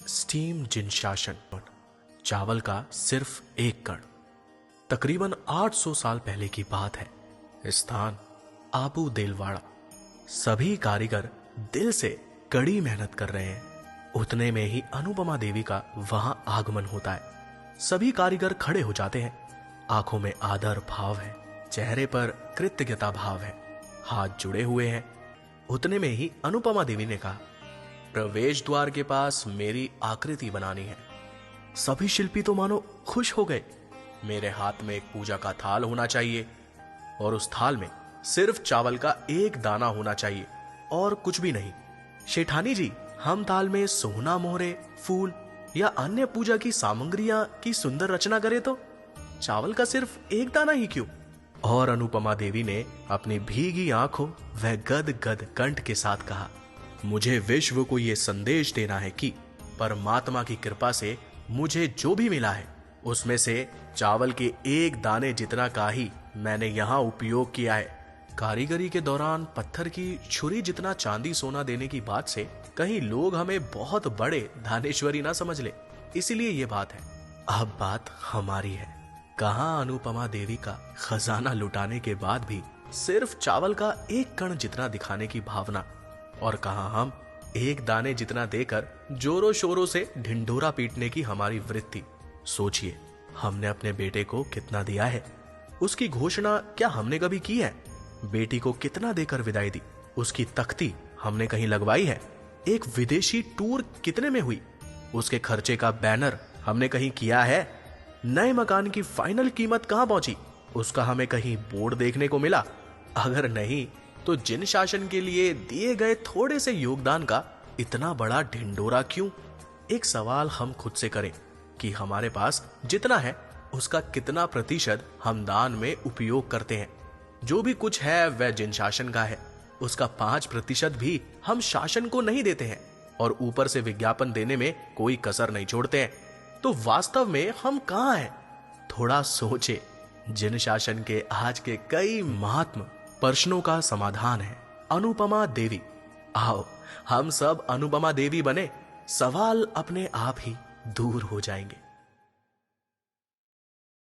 Steam जिनशासन, चावल का सिर्फ एक कण। तकरीबन 800 साल पहले की बात है। स्थान आबू देलवाड़ा। सभी कारीगर दिल से कड़ी मेहनत कर रहे हैं। उतने में ही अनुपमा देवी का वहां आगमन होता है। सभी कारीगर खड़े हो जाते हैं। आंखों में आदर भाव है, चेहरे पर कृतज्ञता भाव है, हाथ जुड़े हुए हैं। उतने में ही अनुपमा देवी ने कहा, प्रवेश द्वार के पास मेरी आकृति बनानी है। सभी शिल्पी तो मानो खुश हो गए। मेरे हाथ में एक पूजा का थाल होना चाहिए और उस थाल में सिर्फ चावल का एक दाना होना चाहिए और कुछ भी नहीं। शेठानी जी, हम थाल में सोना मोहरे, फूल या अन्य पूजा की सामग्रियां की सुंदर रचना करें तो चावल का सिर्फ एक दाना ही क्यों? और अनुपमा देवी ने अपनी भीगी आंखों व गद कंठ के साथ कहा, मुझे विश्व को यह संदेश देना है कि परमात्मा की कृपा से मुझे जो भी मिला है उसमें से चावल के एक दाने जितना का ही मैंने यहाँ उपयोग किया है। कारीगरी के दौरान पत्थर की छुरी जितना चांदी सोना देने की बात से कहीं लोग हमें बहुत बड़े दानेश्वरी ना समझ ले, इसीलिए ये बात है। अब बात हमारी है। कहां अनुपमा देवी का खजाना लुटाने के बाद भी सिर्फ चावल का एक कण जितना दिखाने की भावना, और कहां हम एक दाने जितना देकर जोरों शोरों से ढिंढोरा पीटने की हमारी वृत्ति। सोचिए, हमने अपने बेटे को कितना दिया है, उसकी घोषणा क्या हमने कभी की है? बेटी को कितना देकर विदाई दी, उसकी तख्ती हमने कहीं लगवाई है? एक विदेशी टूर कितने में हुई, उसके खर्चे का बैनर हमने कहीं किया है? नए मकान की फाइनल कीमत कहां पहुंची, उसका हमें कहीं बोर्ड देखने को मिला? अगर नहीं तो जिन शासन के लिए दिए गए थोड़े से योगदान का इतना बड़ा ढिंडोरा क्यों? एक सवाल हम खुद से करें कि हमारे पास जितना है उसका कितना प्रतिशत हम दान में उपयोग करते हैं? जो भी कुछ है वह जिन शासन का है, उसका 5% भी हम शासन को नहीं देते हैं और ऊपर से विज्ञापन देने में कोई कसर नहीं छोड़ते हैं। तो वास्तव में हम कहां हैं? थोड़ा सोचे। जिन शासन के आज के कई महात्म प्रश्नों का समाधान है अनुपमा देवी। आओ हम सब अनुपमा देवी बने, सवाल अपने आप ही दूर हो जाएंगे।